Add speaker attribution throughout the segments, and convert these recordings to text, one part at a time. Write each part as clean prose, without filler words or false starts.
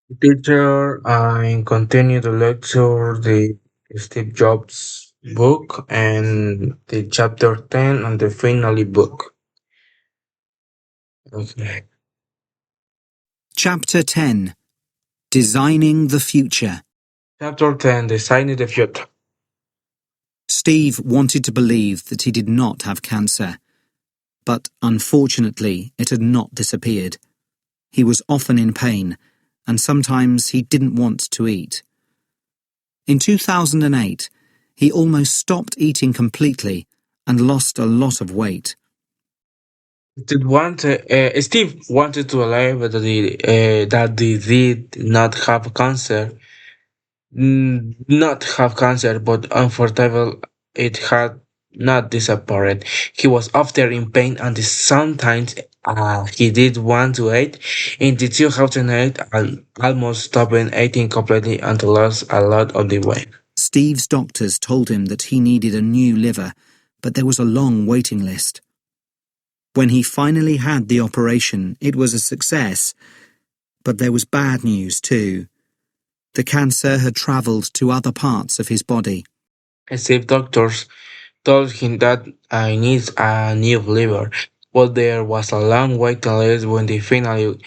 Speaker 1: Teacher, I continue to lecture the Steve Jobs book and the chapter 10 and the finale book. Okay.
Speaker 2: Chapter 10: Designing the Future.
Speaker 1: Chapter 10, Designing the Future.
Speaker 2: Steve wanted to believe that he did not have cancer, but unfortunately it had not disappeared. He was often in pain, and sometimes he didn't want to eat. In 2008, he almost stopped eating completely and lost a lot of weight.
Speaker 1: Steve wanted to believe that they did not have cancer, but unfortunately, it had not disappeared. He was often in pain, and sometimes he did want to eat. In the 2008, I almost stopped eating completely and lost a lot of the weight.
Speaker 2: Steve's doctors told him that he needed a new liver, but there was a long waiting list. When he finally had the operation, it was a success, but there was bad news too. The cancer had travelled to other parts of his body.
Speaker 1: Steve doctors told him that I need a new liver, but there was a long waiting list when they finally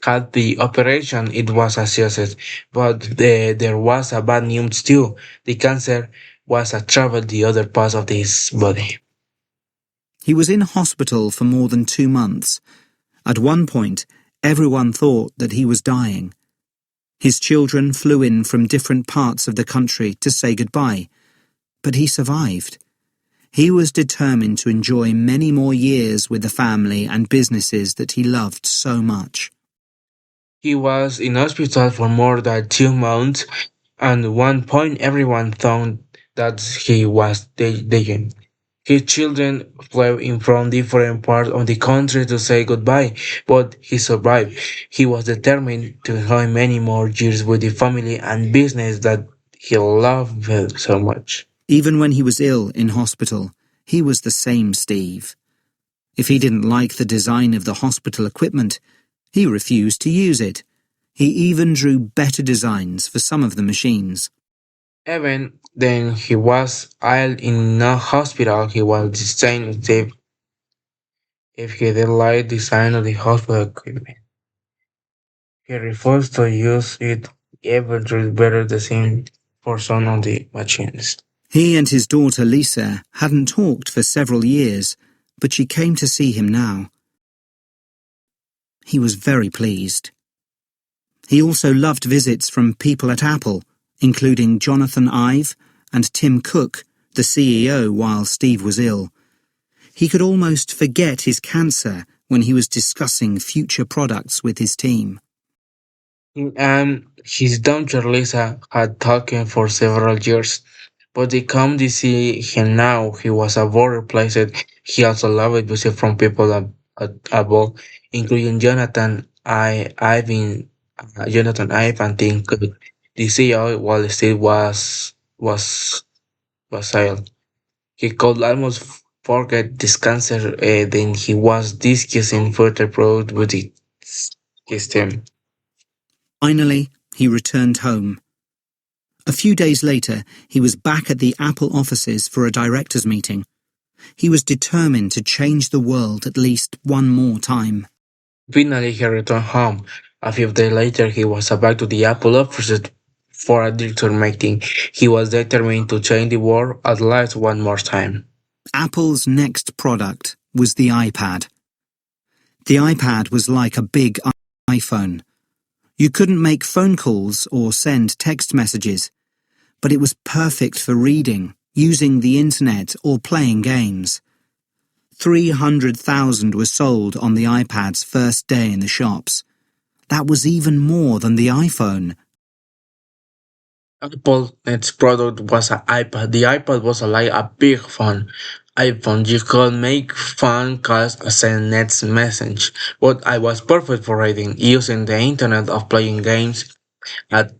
Speaker 1: had the operation. It was a success, but there was a bad news too. The cancer was a travel the other parts of his body.
Speaker 2: He was in hospital for more than 2 months. At one point, everyone thought that he was dying. His children flew in from different parts of the country to say goodbye, but he survived. He was determined to enjoy many more years with the family and businesses that he loved so much.
Speaker 1: He was in hospital for more than 2 months, and at one point everyone thought that he was dying. His children flew in from different parts of the country to say goodbye, but he survived. He was determined to enjoy many more years with the family and business that he loved so much.
Speaker 2: Even when he was ill in hospital, he was the same Steve. If he didn't like the design of the hospital equipment, he refused to use it. He even drew better designs for some of the machines.
Speaker 1: Even then he was ill in a hospital, he was the same if he didn't like the design of the hospital equipment. He refused to use it even to better design for some of the machines.
Speaker 2: He and his daughter Lisa hadn't talked for several years, but she came to see him now. He was very pleased. He also loved visits from people at Apple, including Jonathan Ive and Tim Cook, the CEO, while Steve was ill. He could almost forget his cancer when he was discussing future products with his team.
Speaker 1: His daughter Lisa had talked for several years, but they come to see him now. He was a very pleased. He also loved visit from people above, including Jonathan Ive and Tim Cook. The CEO while Steve was ill. He could almost forget this cancer. Then he was discussing further product with his team.
Speaker 2: Finally, he returned home. A few days later, he was back at the Apple offices for a directors' meeting. He was determined to change the world at least one more time.
Speaker 1: Finally, he returned home. A few days later, he was back to the Apple offices for a director meeting. He was determined to change the world at least one more time.
Speaker 2: Apple's next product was the iPad. The iPad was like a big iPhone. You couldn't make phone calls or send text messages, but it was perfect for reading, using the internet, or playing games. 300,000 were sold on the iPad's first day in the shops. That was even more than the iPhone.
Speaker 1: Apple's next product was an iPad. The iPad was like a big phone. iPhone, you could make phone calls and send next message, but I was perfect for reading, using the internet of playing games. At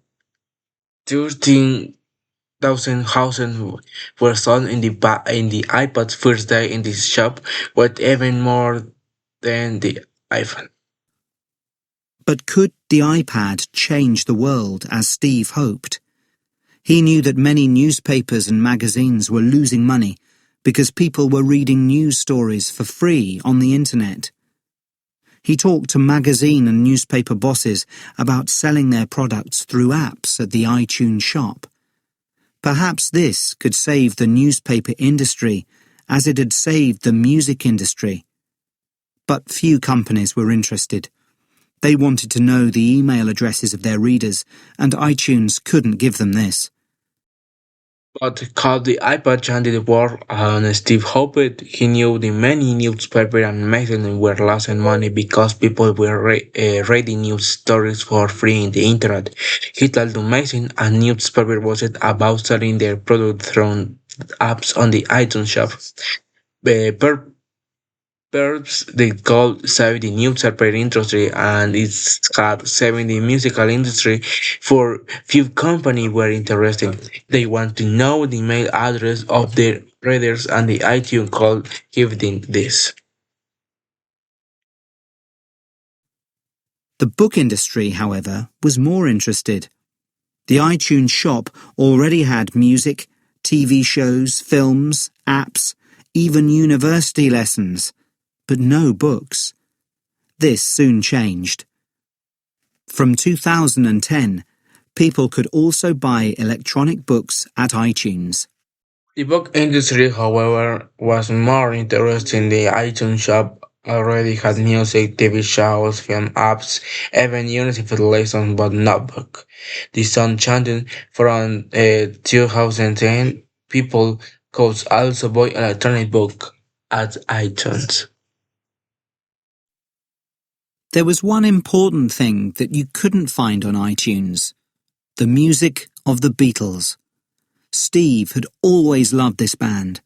Speaker 1: 13,000 houses were sold in the iPad's first day in this shop, but even more than the iPhone.
Speaker 2: But could The iPad changed the world as Steve hoped. He knew that many newspapers and magazines were losing money because people were reading news stories for free on the internet. He talked to magazine and newspaper bosses about selling their products through apps at the iTunes shop. Perhaps this could save the newspaper industry as it had saved the music industry. But few companies were interested. They wanted to know the email addresses of their readers, and iTunes couldn't give them this.
Speaker 1: But how the iPad changed the world, and Steve hoped he knew the many newspapers and magazines were losing money because people were reading news stories for free in the internet. He told the magazine and newspaper wasn't about selling their product through apps on the iTunes shop. Perhaps they called saving the newspaper industry and it's had saving the musical industry for few companies were interested. They want to know the email address of their readers and the iTunes call give them this.
Speaker 2: The book industry, however, was more interested. The iTunes shop already had music, TV shows, films, apps, even university lessons, but no books. This soon changed. From 2010, people could also buy electronic books at iTunes.
Speaker 1: The book industry, however, was more interested in the iTunes shop already had music, TV shows, film apps, even university lessons, but not book. The sun changed from 2010. People could also buy electronic book at iTunes.
Speaker 2: There was one important thing that you couldn't find on iTunes: the music of the Beatles. Steve had always loved this band.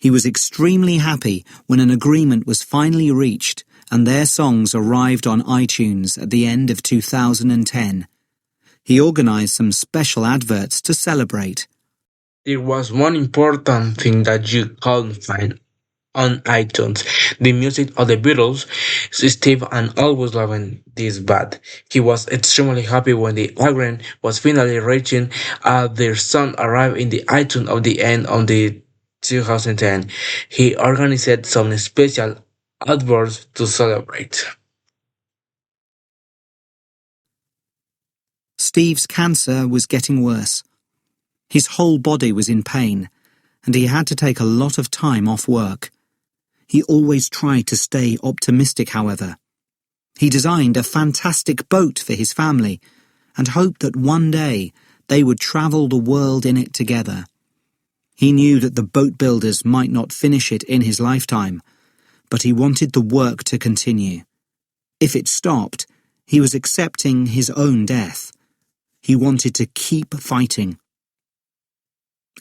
Speaker 2: He was extremely happy when an agreement was finally reached and their songs arrived on iTunes at the end of 2010. He organised some special adverts to celebrate.
Speaker 1: There was one important thing that you couldn't find on iTunes. The music of the Beatles. Steve and always loving this band. He was extremely happy when the agreement was finally reaching their song arrived in the iTunes of the end of the 2010. He organized some special adverts to celebrate.
Speaker 2: Steve's cancer was getting worse. His whole body was in pain, and he had to take a lot of time off work. He always tried to stay optimistic, however. He designed a fantastic boat for his family and hoped that one day they would travel the world in it together. He knew that the boat builders might not finish it in his lifetime, but he wanted the work to continue. If it stopped, he was accepting his own death. He wanted to keep fighting.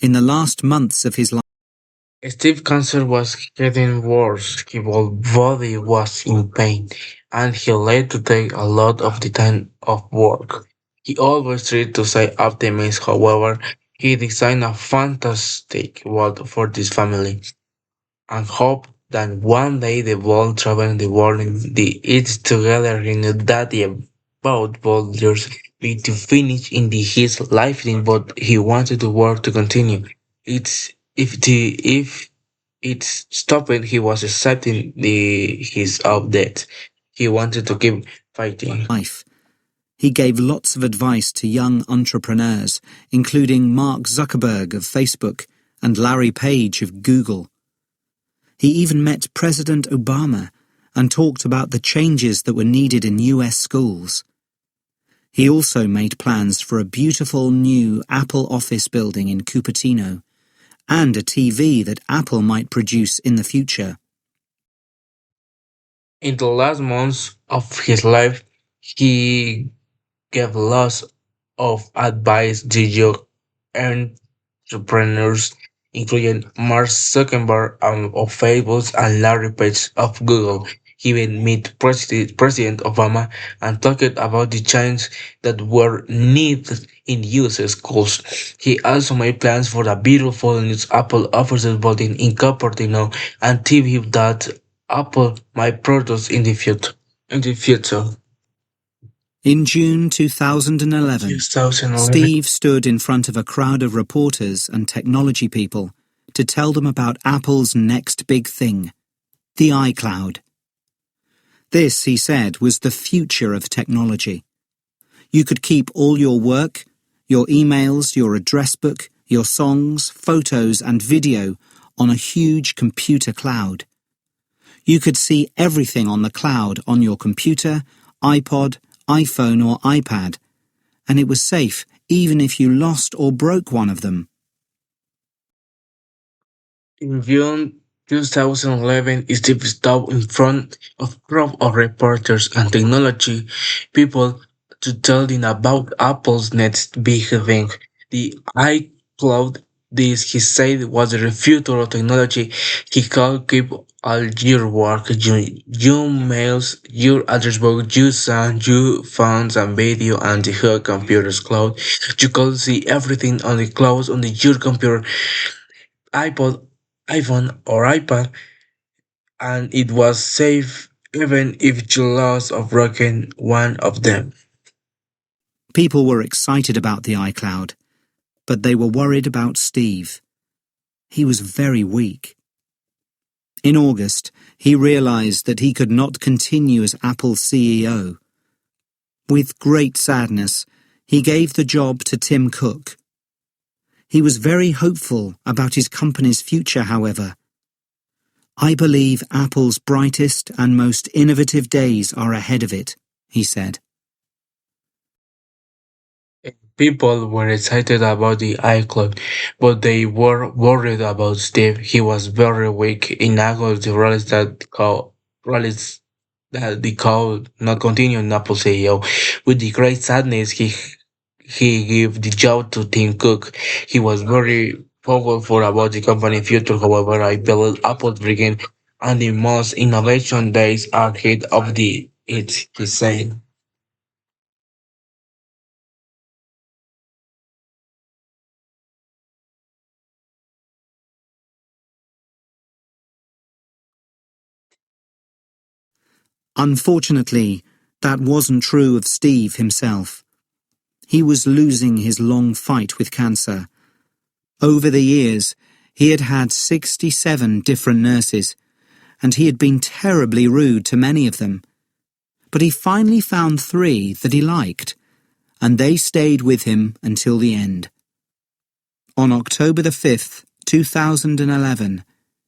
Speaker 2: In the last months of his life,
Speaker 1: Steve's cancer was getting worse. His whole body was in pain, and he had to take a lot of the time off work. He always tried to stay optimistic, however, he designed a fantastic world for this family and hoped that one day they will travel the world in the it together. He knew that the boat would just be to finish in his lifetime, but he wanted the work to continue. It's if it's stopping, he was accepting his of death. He wanted to keep fighting.
Speaker 2: he gave lots of advice to young entrepreneurs, including Mark Zuckerberg of Facebook and Larry Page of Google. He even met President Obama and talked about the changes that were needed in US schools. He also made plans for a beautiful new Apple office building in Cupertino and a TV that Apple might produce in the future.
Speaker 1: In the last months of his life, he gave lots of advice to young entrepreneurs, including Mark Zuckerberg of Facebook and Larry Page of Google. He even met President Obama and talked about the changes that were needed in US schools. He also made plans for a beautiful new Apple offices building in Cupertino and TV that Apple might produce in the future.
Speaker 2: In June 2011,
Speaker 1: 2011.
Speaker 2: Steve stood in front of a crowd of reporters and technology people to tell them about Apple's next big thing, the iCloud. This, he said, was the future of technology. You could keep all your work, your emails, your address book, your songs, photos and video on a huge computer cloud. You could see everything on the cloud on your computer, iPod, iPhone or iPad, and it was safe even if you lost or broke one of them.
Speaker 1: In June 2011, Steve stood in front of a crowd of reporters and technology people to tell them about Apple's next big thing, the iCloud. This, he said, was the future of technology. He could keep all your work, your mails, your address book, your sound, your phones and video, and the whole computer's cloud. You could see everything on the cloud on your computer, iPod, iPhone, or iPad, and it was safe even if you lost or broken one of them.
Speaker 2: People were excited about the iCloud, but they were worried about Steve. He was very weak. In August, he realized that he could not continue as Apple's CEO. With great sadness, he gave the job to Tim Cook. He was very hopeful about his company's future, however. "I believe Apple's brightest and most innovative days are ahead of it," he said.
Speaker 1: People were excited about the iCloud, but they were worried about Steve. He was very weak in August. Realized that the code not continue in Apple CEO. With the great sadness, he gave the job to Tim Cook. He was very powerful about the company future. However, I believe Apple begin and the most innovation days are ahead of he said.
Speaker 2: Unfortunately, that wasn't true of Steve himself. He was losing his long fight with cancer. Over the years, he had had 67 different nurses, and he had been terribly rude to many of them. But he finally found 3 that he liked, and they stayed with him until the end. On October the 5th, 2011,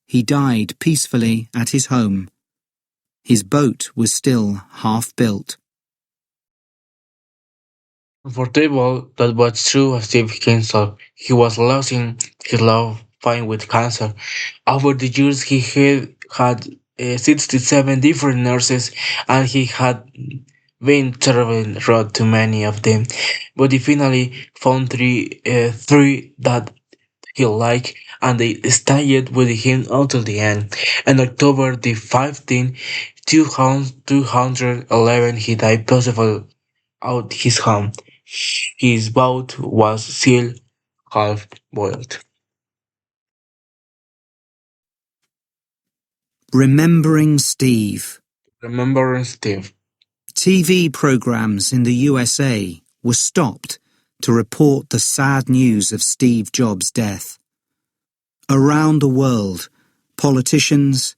Speaker 2: he died peacefully at his home. His boat was still half built.
Speaker 1: Comfortable, that was true of Steve himself. He was losing his love fighting with cancer. Over the years, he had 67 different nurses, and he had been terribly rude to many of them. But he finally found three that he liked, and they stayed with him until the end. On October the 15th, 2011, he died peacefully out his home. His boat was still half boiled.
Speaker 2: Remembering Steve.
Speaker 1: Remembering Steve.
Speaker 2: TV programs in the USA were stopped to report the sad news of Steve Jobs' death. Around the world, politicians,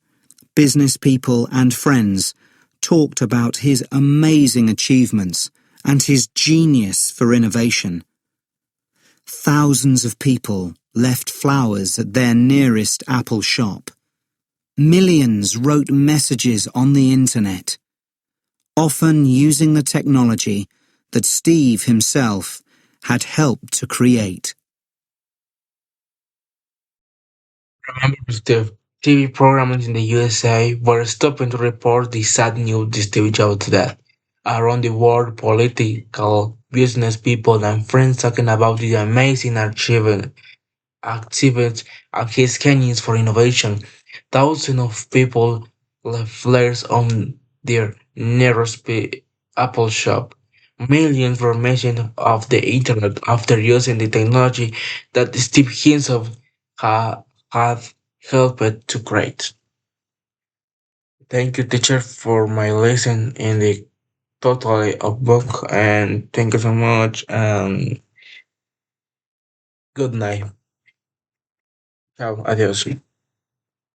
Speaker 2: business people and friends talked about his amazing achievements and his genius for innovation. Thousands of people left flowers at their nearest Apple shop. Millions wrote messages on the internet, often using the technology that Steve himself had helped to create.
Speaker 1: Remember Steve. TV programs in the USA were stopping to report the sad news of Steve Jobs' death. Around the world, political, business people and friends talking about the amazing achievement activate his Kenyans for innovation. Thousands of people left flares on their nearest Apple shop. Millions were mentioned of the internet after using the technology that Steve himself ha- had helped to create. Thank you, teacher, for my lesson in the totally a book. And thank you so much. And good night. Ciao. Adios.